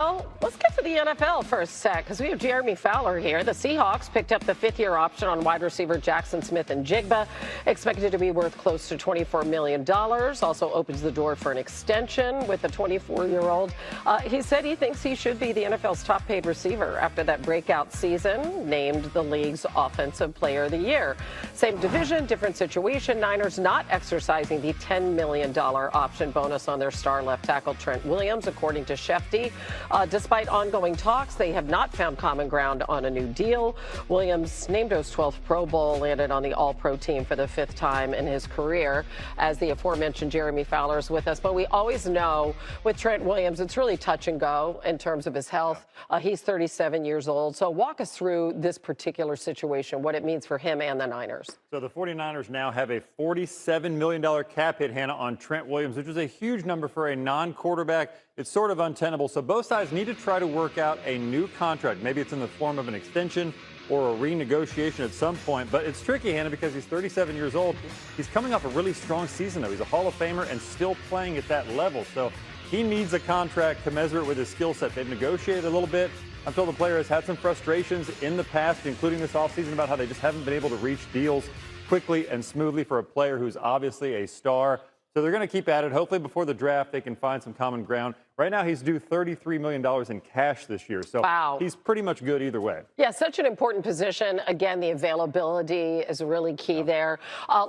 Well, let's get to the NFL for a sec, because we have Jeremy Fowler here. The Seahawks picked up the fifth-year option on wide receiver Jackson Smith-Njigba, expected to be worth close to $24 million. Also opens the door for an extension with the 24-year-old. He said he thinks he should be the NFL's top-paid receiver after that breakout season, named the league's Offensive Player of the Year. Same division, different situation. Niners not exercising the $10 million option bonus on their star left tackle Trent Williams, according to Schefter. Despite ongoing talks, they have not found common ground on a new deal. Williams, named to his 12th Pro Bowl, landed on the All-Pro team for the fifth time in his career. As the aforementioned Jeremy Fowler is with us. But we always know with Trent Williams, it's really touch and go in terms of his health. He's 37 years old. So walk us through this particular situation, what it means for him and the Niners. So the 49ers now have a $47 million cap hit, Hannah, on Trent Williams, which is a huge number for a non-quarterback. It's sort of untenable. So both sides need to try to work out a new contract. Maybe it's in the form of an extension or a renegotiation at some point. But it's tricky, Hannah, because he's 37 years old. He's coming off a really strong season, though. He's a Hall of Famer and still playing at that level. So he needs a contract commensurate with his skill set. They've negotiated a little bit. I'm told the player has had some frustrations in the past, including this offseason, about how they just haven't been able to reach deals quickly and smoothly for a player who's obviously a star. So they're going to keep at it. Hopefully before the draft they can find some common ground. Right now he's due $33 million in cash this year. So wow. He's pretty much good either way. Yeah, such an important position. Again, the availability is really key there.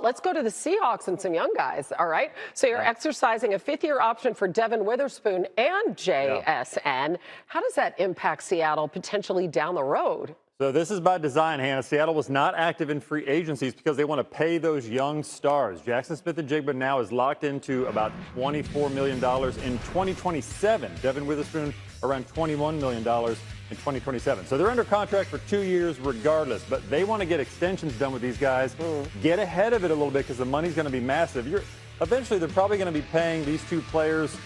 Let's go to the Seahawks and some young guys, all right? So you're exercising a fifth-year option for Devin Witherspoon and JSN. How does that impact Seattle potentially down the road? So this is by design, Hannah. Seattle was not active in free agencies because they want to pay those young stars. Jackson Smith-Njigba now is locked into about $24 million in 2027. Devin Witherspoon around $21 million in 2027. So they're under contract for 2 years regardless, but they want to get extensions done with these guys, get ahead of it a little bit because the money's going to be massive. Eventually, they're probably going to be paying these two players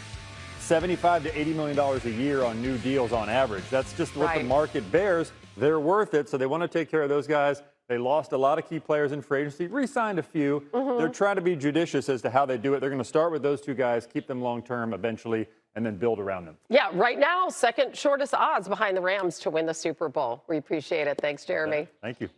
$75 to $80 million a year on new deals on average. That's just what the market bears. They're worth it, so they want to take care of those guys. They lost a lot of key players in free agency, re-signed a few. They're trying to be judicious as to how they do it. They're going to start with those two guys, keep them long-term eventually, and then build around them. Yeah, right now, second shortest odds behind the Rams to win the Super Bowl. We appreciate it. Thanks, Jeremy. Thank you.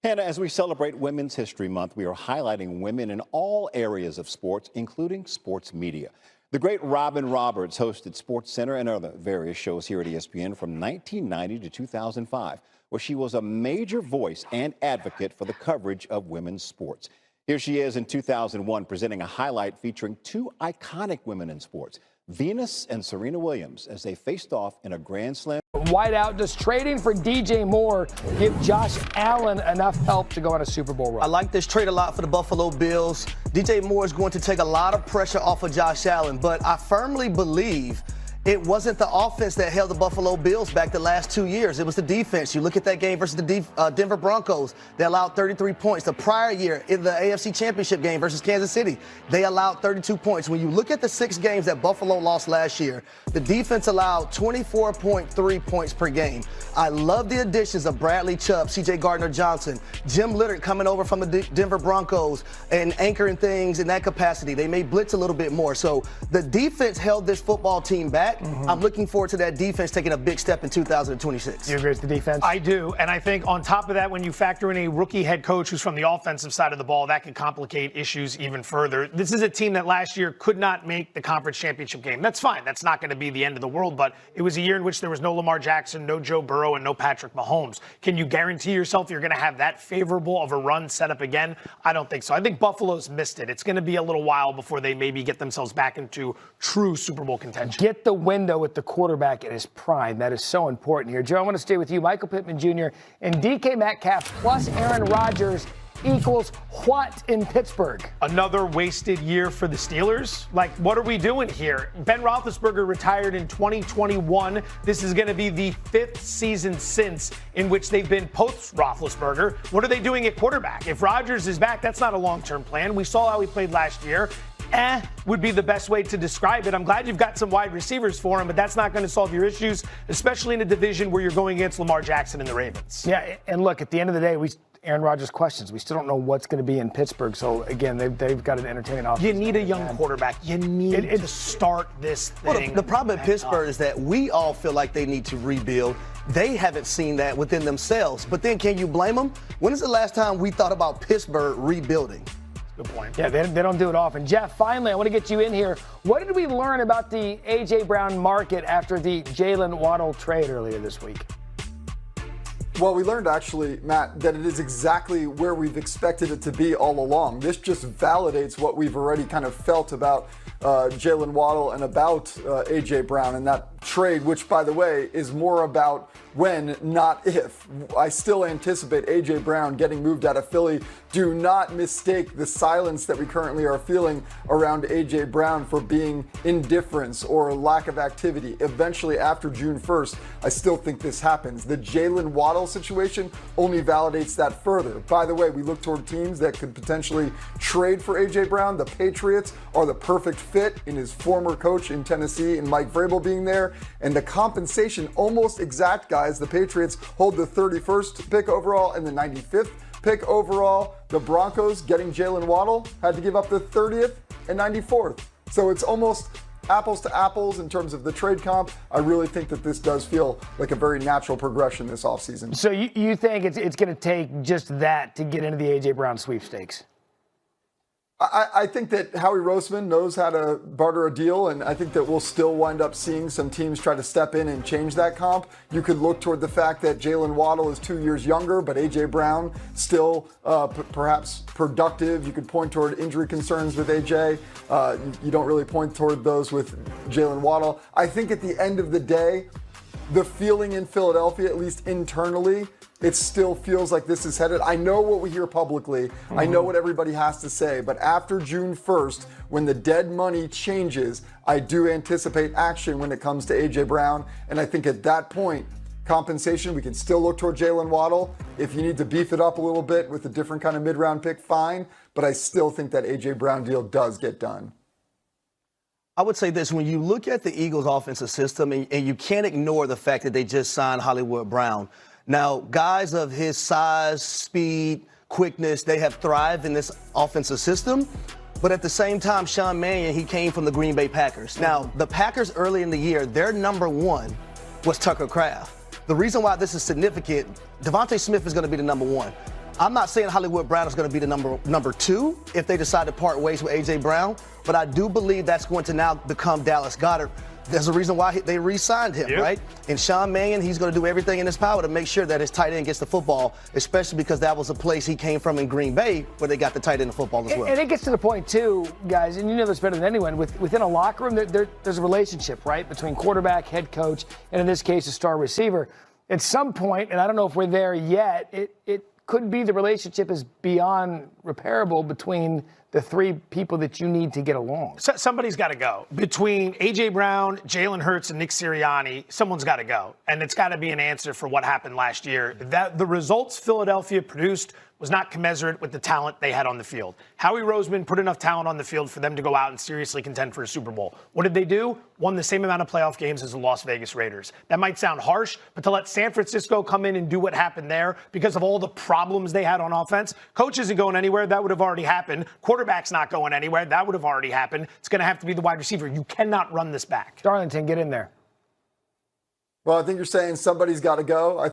Hannah, as we celebrate Women's History Month, we are highlighting women in all areas of sports, including sports media. The great Robin Roberts hosted SportsCenter and other various shows here at ESPN from 1990 to 2005, where she was a major voice and advocate for the coverage of women's sports. Here she is in 2001 presenting a highlight featuring two iconic women in sports, Venus and Serena Williams, as they faced off in a Grand Slam. Whiteout, does trading for DJ Moore give Josh Allen enough help to go on a Super Bowl run? I like this trade a lot for the Buffalo Bills. DJ Moore is going to take a lot of pressure off of Josh Allen, but I firmly believe it wasn't the offense that held the Buffalo Bills back the last 2 years. It was the defense. You look at that game versus the Denver Broncos. They allowed 33 points. The prior year in the AFC Championship game versus Kansas City, they allowed 32 points. When you look at the 6 games that Buffalo lost last year, the defense allowed 24.3 points per game. I love the additions of Bradley Chubb, C.J. Gardner-Johnson, Jim Littert coming over from the Denver Broncos and anchoring things in that capacity. They may blitz a little bit more. So the defense held this football team back. I'm looking forward to that defense taking a big step in 2026. You agree with the defense? I do. And I think on top of that, when you factor in a rookie head coach who's from the offensive side of the ball, that could complicate issues even further. This is a team that last year could not make the conference championship game. That's fine. That's not going to be the end of the world. But it was a year in which there was no Lamar Jackson, no Joe Burrow, and no Patrick Mahomes. Can you guarantee yourself you're going to have that favorable of a run set up again? I don't think so. I think Buffalo's missed it. It's going to be a little while before they maybe get themselves back into true Super Bowl contention. Get the window with the quarterback in his prime. That is so important here. Joe, I want to stay with you. Michael Pittman Jr. and DK Metcalf plus Aaron Rodgers equals what in Pittsburgh? Another wasted year for the Steelers? Like, what are we doing here? Ben Roethlisberger retired in 2021. This is going to be the 5th season since in which they've been post-Roethlisberger. What are they doing at quarterback? If Rodgers is back, that's not a long-term plan. We saw how he played last year. Would be the best way to describe it. I'm glad you've got some wide receivers for him, but that's not going to solve your issues, especially in a division where you're going against Lamar Jackson and the Ravens. Yeah, and look, at the end of the day, Aaron Rodgers questions. We still don't know what's going to be in Pittsburgh. So, again, they've got an entertaining offense. You need a young quarterback. You need to start this thing. Well, the problem in Pittsburgh is that we all feel like they need to rebuild. They haven't seen that within themselves. But then can you blame them? When is the last time we thought about Pittsburgh rebuilding? Good point. Yeah, they don't do it often. Jeff, finally, I want to get you in here. What did we learn about the A.J. Brown market after the Jalen Waddle trade earlier this week? Well, we learned actually, Matt, that it is exactly where we've expected it to be all along. This just validates what we've already kind of felt about Jalen Waddle and about A.J. Brown and that trade, which, by the way, is more about when, not if. I still anticipate A.J. Brown getting moved out of Philly. Do not mistake the silence that we currently are feeling around A.J. Brown for being indifference or lack of activity. Eventually, after June 1st, I still think this happens. The Jalen Waddle situation only validates that further. By the way, we look toward teams that could potentially trade for A.J. Brown. The Patriots are the perfect fit in his former coach in Tennessee and Mike Vrabel being there. And the compensation, almost exact, guys. The Patriots hold the 31st pick overall and the 95th pick overall. The Broncos, getting Jalen Waddle, had to give up the 30th and 94th. So it's almost apples to apples in terms of the trade comp. I really think that this does feel like a very natural progression this offseason. So you think it's going to take just that to get into the A.J. Brown sweepstakes? I think that Howie Roseman knows how to barter a deal, and I think that we'll still wind up seeing some teams try to step in and change that comp. You could look toward the fact that Jalen Waddle is 2 years younger, but A.J. Brown still perhaps productive. You could point toward injury concerns with A.J. You don't really point toward those with Jalen Waddle. I think at the end of the day, the feeling in Philadelphia, at least internally, it still feels like this is headed. I know what we hear publicly. I know what everybody has to say. But after June 1st, when the dead money changes, I do anticipate action when it comes to A.J. Brown. And I think at that point, compensation, we can still look toward Jalen Waddle. If you need to beef it up a little bit with a different kind of mid-round pick, fine. But I still think that A.J. Brown deal does get done. I would say this, when you look at the Eagles' offensive system, and you can't ignore the fact that they just signed Hollywood Brown. Now, guys of his size, speed, quickness, they have thrived in this offensive system. But at the same time, Sean Mannion, he came from the Green Bay Packers. Now, the Packers early in the year, their number one was Tucker Kraft. The reason why this is significant, Devontae Smith is going to be the number one. I'm not saying Hollywood Brown is going to be the number two if they decide to part ways with A.J. Brown, but I do believe that's going to now become Dallas Goedert. There's a reason why they re-signed him, right? And Sean Mannion, he's going to do everything in his power to make sure that his tight end gets the football, especially because that was a place he came from in Green Bay where they got the tight end of football as well. And it gets to the point, too, guys, and you know this better than anyone, within a locker room, there's a relationship, right, between quarterback, head coach, and in this case, a star receiver. At some point, and I don't know if we're there yet, it could be the relationship is beyond repairable between the three people that you need to get along. So somebody's got to go. Between A.J. Brown, Jalen Hurts, and Nick Sirianni, someone's got to go. And it's got to be an answer for what happened last year. That the results Philadelphia produced was not commensurate with the talent they had on the field. Howie Roseman put enough talent on the field for them to go out and seriously contend for a Super Bowl. What did they do? Won the same amount of playoff games as the Las Vegas Raiders. That might sound harsh, but to let San Francisco come in and do what happened there because of all the problems they had on offense, coach isn't going anywhere. That would have already happened. Quarterback's not going anywhere. That would have already happened. It's going to have to be the wide receiver. You cannot run this back. Darlington, get in there. Well, I think you're saying somebody's got to go.